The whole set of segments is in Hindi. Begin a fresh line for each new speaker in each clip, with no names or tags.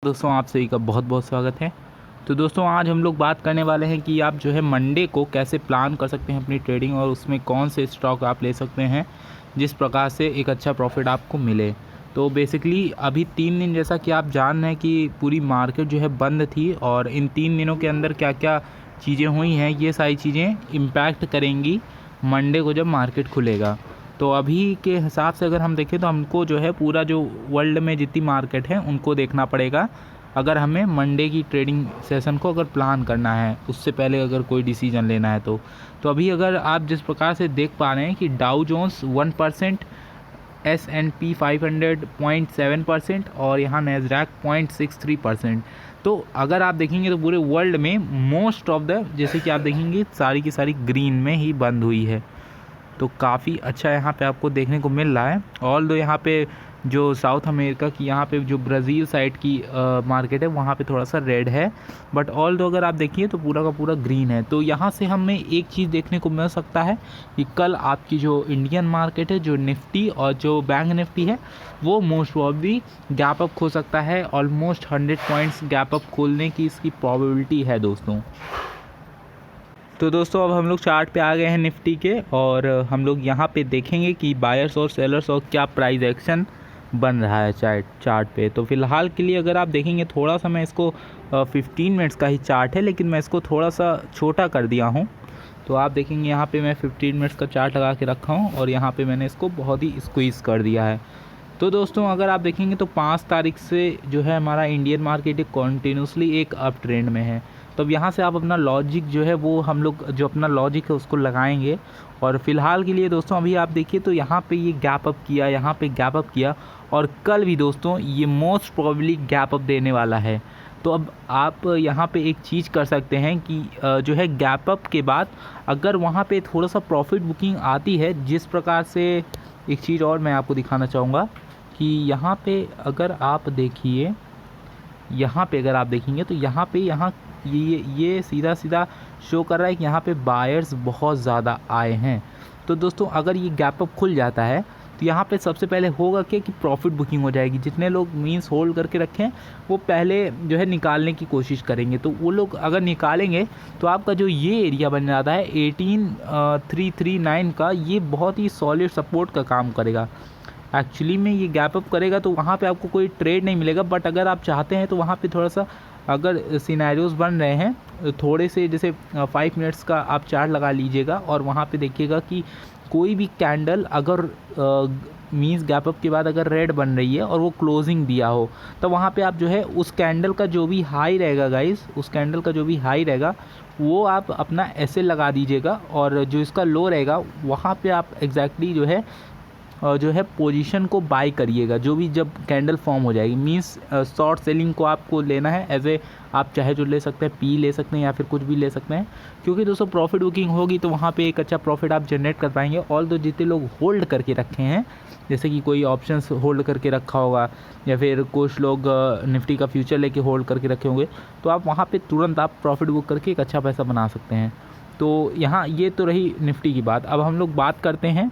दोस्तों आप सभी का बहुत बहुत स्वागत है। तो दोस्तों आज हम लोग बात करने वाले हैं कि आप जो है मंडे को कैसे प्लान कर सकते हैं अपनी ट्रेडिंग और उसमें कौन से स्टॉक आप ले सकते हैं जिस प्रकार से एक अच्छा प्रॉफिट आपको मिले। तो बेसिकली अभी 3 दिन जैसा कि आप जान रहे हैं कि पूरी मार्केट जो है बंद थी और इन 3 दिनों के अंदर क्या क्या चीज़ें हुई हैं ये सारी चीज़ें इम्पैक्ट करेंगी मंडे को जब मार्केट खुलेगा। तो अभी के हिसाब से अगर हम देखें तो हमको जो है पूरा जो वर्ल्ड में जितनी मार्केट है उनको देखना पड़ेगा अगर हमें मंडे की ट्रेडिंग सेशन को अगर प्लान करना है, उससे पहले अगर कोई डिसीजन लेना है तो अभी अगर आप जिस प्रकार से देख पा रहे हैं कि डाउ जोन्स 1%, S&P 500 0.7% और यहाँ नैस्डैक 0.63%। तो अगर आप देखेंगे तो पूरे वर्ल्ड में मोस्ट ऑफ द जैसे कि आप देखेंगे सारी की सारी ग्रीन में ही बंद हुई है। तो काफ़ी अच्छा यहाँ पे आपको देखने को मिल रहा है। ऑल दो यहाँ पे जो साउथ अमेरिका की यहाँ पे जो ब्राज़ील साइड की मार्केट है वहाँ पे थोड़ा सा रेड है, बट ऑल दो अगर आप देखिए तो पूरा का पूरा ग्रीन है। तो यहाँ से हमें एक चीज़ देखने को मिल सकता है कि कल आपकी जो इंडियन मार्केट है, जो निफ्टी और जो बैंक निफ्टी है, वो मोस्ट प्रॉबली गैप अप खो सकता है। ऑलमोस्ट 100 पॉइंट्स गैप अप खोलने की इसकी प्रॉबिलिटी है दोस्तों। तो दोस्तों अब हम लोग चार्ट पे आ गए हैं निफ्टी के और हम लोग यहाँ पे देखेंगे कि बायर्स और सेलर्स और क्या प्राइस एक्शन बन रहा है चार्ट पे। तो फिलहाल के लिए अगर आप देखेंगे थोड़ा सा मैं इसको 15 मिनट्स का ही चार्ट है लेकिन मैं इसको थोड़ा सा छोटा कर दिया हूँ। तो आप देखेंगे यहाँ पे मैं 15 मिनट्स का चार्ट लगा के रखा हूँ और यहाँ पे मैंने इसको बहुत ही स्क्वीज़ कर दिया है। तो दोस्तों अगर आप देखेंगे तो 5 तारीख से जो है हमारा इंडियन मार्केट कॉन्टीन्यूसली एक अप ट्रेंड में है। तो अब यहाँ से आप अपना लॉजिक जो है वो हम लोग जो अपना लॉजिक है उसको लगाएंगे। और फिलहाल के लिए दोस्तों अभी आप देखिए तो यहाँ पे ये गैप अप किया, यहाँ पे गैप अप किया और कल भी दोस्तों ये मोस्ट प्रोबेबली गैप अप देने वाला है। तो अब आप यहाँ पे एक चीज़ कर सकते हैं कि जो है गैप अप के बाद अगर वहाँ पे थोड़ा सा प्रॉफिट बुकिंग आती है, जिस प्रकार से एक चीज़ और मैं आपको दिखाना चाहूँगा कि यहाँ पे अगर आप देखिए, यहाँ पे अगर आप देखेंगे तो यहाँ पे ये सीधा सीधा शो कर रहा है कि यहाँ पे बायर्स बहुत ज़्यादा आए हैं। तो दोस्तों अगर ये गैप अप खुल जाता है तो यहाँ पे सबसे पहले होगा क्या कि प्रॉफिट बुकिंग हो जाएगी। जितने लोग मीन्स होल्ड करके रखें वो पहले जो है निकालने की कोशिश करेंगे। तो वो लोग अगर निकालेंगे तो आपका जो ये एरिया बन जाता है 18,339 का, ये बहुत ही सॉलिड सपोर्ट का काम करेगा। एक्चुअली में ये गैप अप करेगा तो वहाँ पे आपको कोई ट्रेड नहीं मिलेगा, बट अगर आप चाहते हैं तो वहाँ पे थोड़ा सा अगर सिनेरियोज बन रहे हैं थोड़े से, जैसे 5 मिनट्स का आप चार्ट लगा लीजिएगा और वहाँ पे देखिएगा कि कोई भी कैंडल अगर मीन्स गैप अप के बाद अगर रेड बन रही है और वो क्लोजिंग दिया हो तो वहाँ पे आप जो है उस कैंडल का जो भी हाई रहेगा गाइस, उस कैंडल का जो भी हाई रहेगा वो आप अपना ऐसे लगा दीजिएगा और जो इसका लो रहेगा वहाँ पे आप एग्जैक्टली जो है पोजीशन को बाय करिएगा। जो भी जब कैंडल फॉर्म हो जाएगी मींस शॉर्ट सेलिंग को आपको लेना है एज ए, आप चाहे जो ले सकते हैं पी ले सकते हैं या फिर कुछ भी ले सकते हैं, क्योंकि दोस्तों प्रॉफिट बुकिंग होगी तो वहाँ पे एक अच्छा प्रॉफिट आप जनरेट कर पाएंगे। ऑल दो जितने लोग होल्ड करके रखे हैं, जैसे कि कोई ऑप्शंस होल्ड करके रखा होगा या फिर कुछ लोग निफ्टी का फ्यूचर लेके होल्ड करके रखे होंगे, तो आप वहाँ पर तुरंत आप प्रॉफिट बुक करके एक अच्छा पैसा बना सकते हैं। तो यहाँ ये तो रही निफ्टी की बात। अब हम लोग बात करते हैं,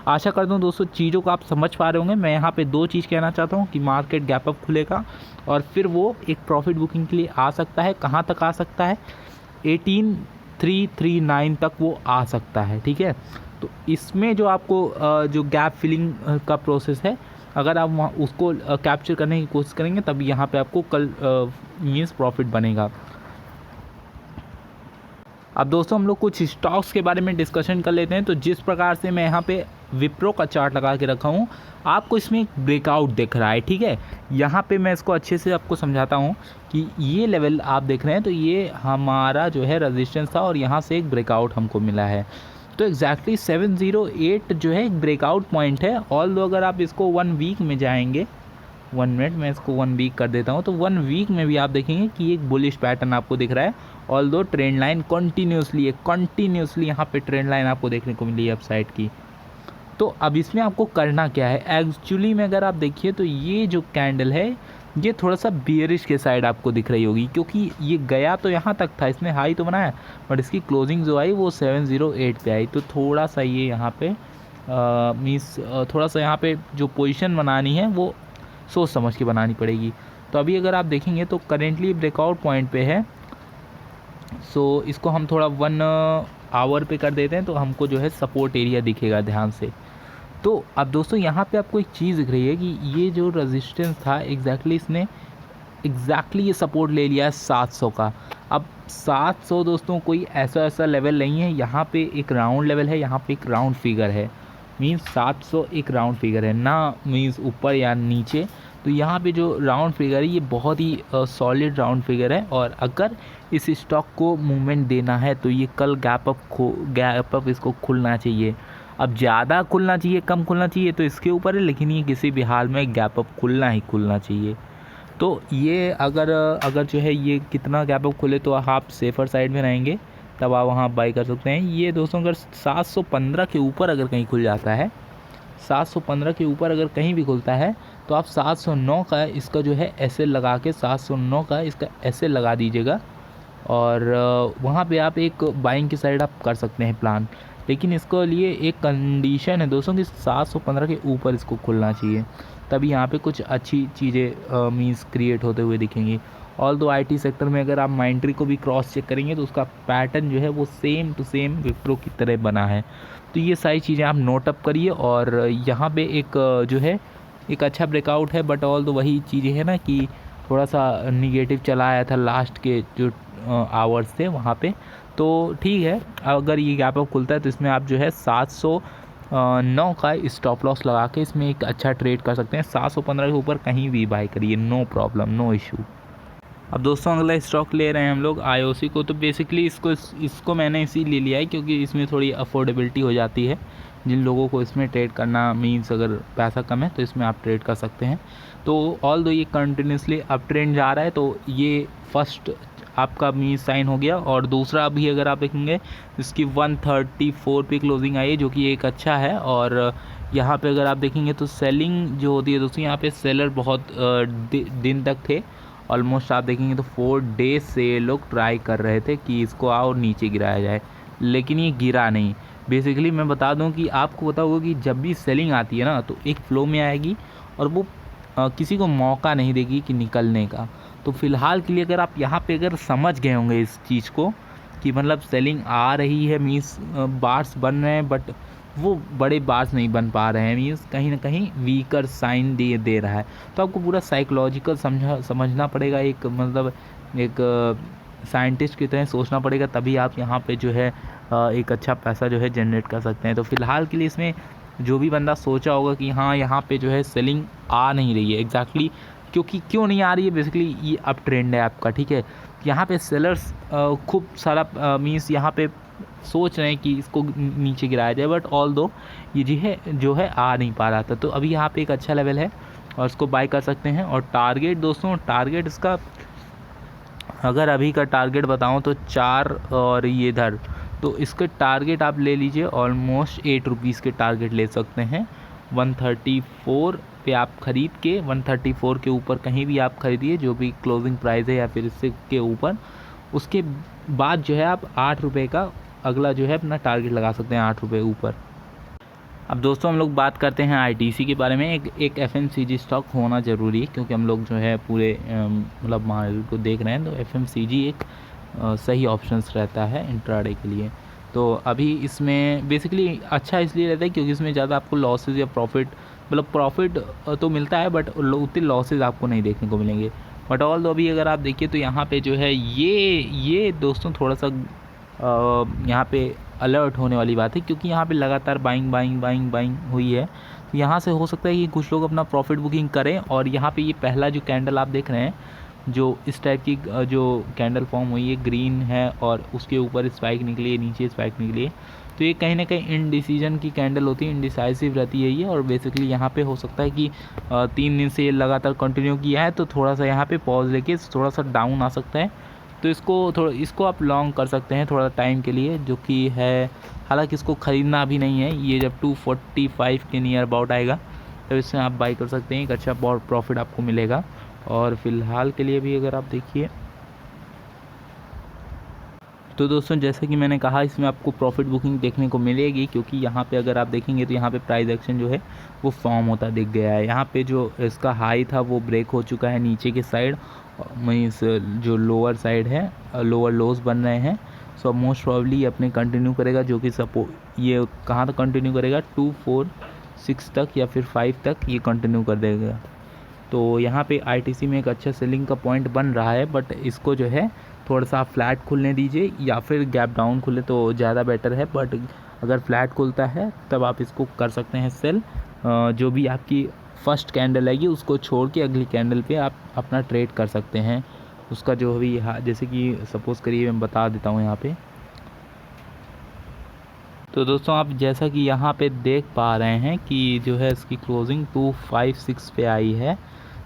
आशा करता हूँ दोस्तों चीज़ों को आप समझ पा रहे होंगे। मैं यहाँ पे 2 चीज़ कहना चाहता हूँ कि मार्केट गैप अप खुलेगा और फिर वो एक प्रॉफिट बुकिंग के लिए आ सकता है। कहाँ तक आ सकता है? 18,339 तक वो आ सकता है, ठीक है। तो इसमें जो आपको जो गैप फिलिंग का प्रोसेस है, अगर आप वहाँ उसको कैप्चर करने की कोशिश करेंगे तब यहाँ पे आपको कल मीन्स प्रॉफिट बनेगा। अब दोस्तों हम लोग कुछ स्टॉक्स के बारे में डिस्कशन कर लेते हैं। तो जिस प्रकार से मैं यहाँ पे विप्रो का चार्ट लगा के रखा हूँ, आपको इसमें एक ब्रेकआउट दिख रहा है, ठीक है। यहाँ पे मैं इसको अच्छे से आपको समझाता हूँ कि ये लेवल आप देख रहे हैं तो ये हमारा जो है रेजिस्टेंस था और यहाँ से एक ब्रेकआउट हमको मिला है। तो एग्जैक्टली 708 जो है एक ब्रेकआउट पॉइंट है। ऑल दो अगर आप इसको 1 वीक में जाएंगे, 1 मिनट मैं इसको 1 वीक कर देता हूँ, तो 1 वीक में भी आप देखेंगे कि एक बुलिश पैटर्न आपको दिख रहा है। ऑल दो ट्रेंड लाइन कंटिन्यूसली यहाँ पे ट्रेंड लाइन आपको देखने को मिली है अपसाइड की। तो अब इसमें आपको करना क्या है एक्चुअली में, अगर आप देखिए तो ये जो कैंडल है ये थोड़ा सा बियरिश के साइड आपको दिख रही होगी, क्योंकि ये गया तो यहाँ तक था, इसने हाई तो बनाया बट इसकी क्लोजिंग जो आई वो 708 पे आई। तो थोड़ा सा ये यहाँ पे मीन्स थोड़ा सा यहाँ पे जो पोजीशन बनानी है वो सोच समझ के बनानी पड़ेगी। तो अभी अगर आप देखेंगे तो करेंटली ब्रेकआउट पॉइंट पे है। सो इसको हम थोड़ा 1 आवर पे कर देते हैं तो हमको जो है सपोर्ट एरिया दिखेगा ध्यान से। तो अब दोस्तों यहाँ पे आपको एक चीज़ दिख रही है कि ये जो रेजिस्टेंस था इसने एग्जैक्टली ये सपोर्ट ले लिया है 700 का। अब 700 दोस्तों कोई ऐसा लेवल नहीं है, यहाँ पे एक राउंड लेवल है, यहाँ पे एक राउंड फिगर है। मीन्स 700 एक राउंड फिगर है ना, मीन्स ऊपर या नीचे। तो यहाँ पे जो राउंड फिगर है ये बहुत ही सॉलिड राउंड फिगर है, और अगर इस स्टॉक को मूवमेंट देना है तो ये कल गैप अप इसको खुलना चाहिए। अब ज़्यादा खुलना चाहिए कम खुलना चाहिए तो इसके ऊपर है, लेकिन ये किसी भी हाल में गैप अप खुलना ही खुलना चाहिए। तो ये अगर जो है ये कितना गैप अप खुले तो आप सेफ़र साइड में रहेंगे, तब आप वहाँ बाई कर सकते हैं। ये दोस्तों अगर 715 के ऊपर अगर कहीं खुल जाता है, 715 के ऊपर अगर कहीं भी खुलता है तो आप 709 का इसका जो है ऐसे लगा के 709 का इसका ऐसे लगा दीजिएगा, और वहाँ पे आप एक बाइंग की साइड आप कर सकते हैं प्लान। लेकिन इसको लिए एक कंडीशन है दोस्तों कि 715 के ऊपर इसको खुलना चाहिए, तभी यहाँ पे कुछ अच्छी चीज़ें मीन्स क्रिएट होते हुए दिखेंगी। ऑल दो IT सेक्टर में अगर आप माइंट्री को भी क्रॉस चेक करेंगे तो उसका पैटर्न जो है वो सेम टू सेम विप्रो की तरह बना है। तो ये सारी चीज़ें आप नोट अप करिए। और यहाँ पे एक जो है एक अच्छा ब्रेकआउट है, बट ऑल दो वही चीज़ें हैं ना कि थोड़ा सा निगेटिव चला आया था लास्ट के जो आवर्स थे वहाँ पे। तो ठीक है, अगर ये गैप अप खुलता है तो इसमें आप जो है 709 का स्टॉप लॉस लगा के इसमें एक अच्छा ट्रेड कर सकते हैं। 715 के ऊपर कहीं भी बाय करिए, नो प्रॉब्लम, नो इशू। अब दोस्तों अगला स्टॉक ले रहे हैं हम लोग IOC को। तो बेसिकली इसको मैंने इसीलिए लिया है क्योंकि इसमें थोड़ी अफोर्डेबिलिटी हो जाती है। जिन लोगों को इसमें ट्रेड करना मीन्स अगर पैसा कम है तो इसमें आप ट्रेड कर सकते हैं। तो ऑल दो ये कंटिन्यूसली अप ट्रेंड जा रहा है, तो ये फर्स्ट आपका मीन्स साइन हो गया। और दूसरा अभी अगर आप देखेंगे इसकी 134 पे क्लोजिंग आई है, जो कि एक अच्छा है। और यहाँ पे अगर आप देखेंगे तो सेलिंग जो होती है दोस्तों, यहाँ पे सेलर बहुत दिन तक थे। ऑलमोस्ट आप देखेंगे तो 4 डेज से लोग ट्राई कर रहे थे कि इसको और नीचे गिराया जाए, लेकिन ये गिरा नहीं। बेसिकली मैं बता दूं कि आपको पता होगा कि जब भी सेलिंग आती है ना तो एक फ़्लो में आएगी और वो किसी को मौका नहीं देगी कि निकलने का। तो फ़िलहाल के लिए अगर आप यहाँ पे अगर समझ गए होंगे इस चीज़ को कि मतलब सेलिंग आ रही है, मीन्स बार्स बन रहे हैं बट वो बड़े बार्स नहीं बन पा रहे हैं, मीन्स कहीं ना कहीं वीकर साइन दे रहा है। तो आपको पूरा साइकोलॉजिकल समझना पड़ेगा, एक मतलब एक साइंटिस्ट की तरह सोचना पड़ेगा, तभी आप यहाँ पे जो है एक अच्छा पैसा जो है जनरेट कर सकते हैं। तो फ़िलहाल के लिए इसमें जो भी बंदा सोचा होगा कि हाँ यहाँ पे जो है सेलिंग आ नहीं रही है, एग्जैक्टली क्यों नहीं आ रही है, बेसिकली ये अप ट्रेंड है आपका, ठीक है। यहाँ पे सेलर्स खूब सारा मीन्स यहाँ पे सोच रहे हैं कि इसको नीचे गिराया जाए, बट ऑल दो ये जो है आ नहीं पा रहा था। तो अभी यहाँ पे एक अच्छा लेवल है और इसको बाय कर सकते हैं। और टारगेट दोस्तों, टारगेट इसका अगर अभी का टारगेट बताऊँ तो 4 और ये इधर, तो इसके टारगेट आप ले लीजिए ऑलमोस्ट 8 रुपीज़ के टारगेट ले सकते हैं। 134 पे आप ख़रीद के 134 के ऊपर कहीं भी आप ख़रीदिए, जो भी क्लोजिंग प्राइस है या फिर इससे के ऊपर। उसके बाद जो है आप 8 रुपये का अगला जो है अपना टारगेट लगा सकते हैं, 8 रुपये ऊपर। अब दोस्तों हम लोग बात करते हैं ITC के बारे में। एक FMCG स्टॉक होना ज़रूरी है, क्योंकि हम लोग जो है पूरे मतलब मार्केट को देख रहे हैं, तो FMCG एक सही ऑप्शंस रहता है इंट्राडे के लिए। तो अभी इसमें बेसिकली अच्छा इसलिए रहता है क्योंकि इसमें ज़्यादा आपको लॉसेज या प्रॉफिट तो मिलता है, बट उतने लॉसेज आपको नहीं देखने को मिलेंगे। बट ऑल दो अभी अगर आप देखिए तो यहाँ पे जो है ये दोस्तों थोड़ा सा यहाँ पे अलर्ट होने वाली बात है, क्योंकि यहाँ पे लगातार बाइंग हुई है। तो यहाँ से हो सकता है कि कुछ लोग अपना प्रॉफिट बुकिंग करें। और यहाँ पे ये पहला जो कैंडल आप देख रहे हैं, जो इस टाइप की जो कैंडल फॉर्म हुई है, ग्रीन है और उसके ऊपर स्पाइक निकली है, नीचे स्पाइक निकली है, तो ये कहीं ना कहीं इनडिसीजन की कैंडल होती है, इनडिसाइसिव रहती है ये। और बेसिकली यहाँ पे हो सकता है कि 3 दिन से ये लगातार कंटिन्यू किया है, तो थोड़ा सा यहाँ पे पॉज लेके थोड़ा सा डाउन आ सकता है। तो इसको आप लॉन्ग कर सकते हैं थोड़ा टाइम के लिए, जो कि है, हालांकि इसको ख़रीदना भी नहीं है। ये जब 245 के नियर अबाउट आएगा तो इसमें आप बाई कर सकते हैं, एक अच्छा प्रॉफिट आपको मिलेगा। और फ़िलहाल के लिए भी अगर आप देखिए तो दोस्तों जैसे कि मैंने कहा, इसमें आपको प्रॉफिट बुकिंग देखने को मिलेगी, क्योंकि यहाँ पे अगर आप देखेंगे तो यहाँ पे प्राइस एक्शन जो है वो फॉर्म होता दिख गया है। यहाँ पे जो इसका हाई था वो ब्रेक हो चुका है नीचे की साइड, मीन्स जो लोअर साइड है, लोअर लोज बन रहे हैं। सो मोस्ट प्रॉब्ली अपने कंटिन्यू करेगा, जो कि ये कहाँ तक कंटिन्यू करेगा, 2, 4, 6 तक या फिर 5 तक ये कंटिन्यू कर देगा। तो यहाँ पे आईटीसी में एक अच्छा सेलिंग का पॉइंट बन रहा है, बट इसको जो है थोड़ा सा फ्लैट खुलने दीजिए या फिर गैप डाउन खुले तो ज़्यादा बेटर है। बट अगर फ्लैट खुलता है तब आप इसको कर सकते हैं सेल। जो भी आपकी फर्स्ट कैंडल आएगी उसको छोड़ के अगली कैंडल पे आप अपना ट्रेड कर सकते हैं। उसका जो भी जैसे कि सपोज़ करिए मैं बता देता हूँ यहाँ पे। तो दोस्तों आप जैसा कि यहाँ पे देख पा रहे हैं कि जो है इसकी क्लोजिंग 256 पे आई है।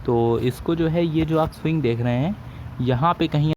तो इसको जो है, ये जो आप स्विंग देख रहे हैं यहाँ पे कहीं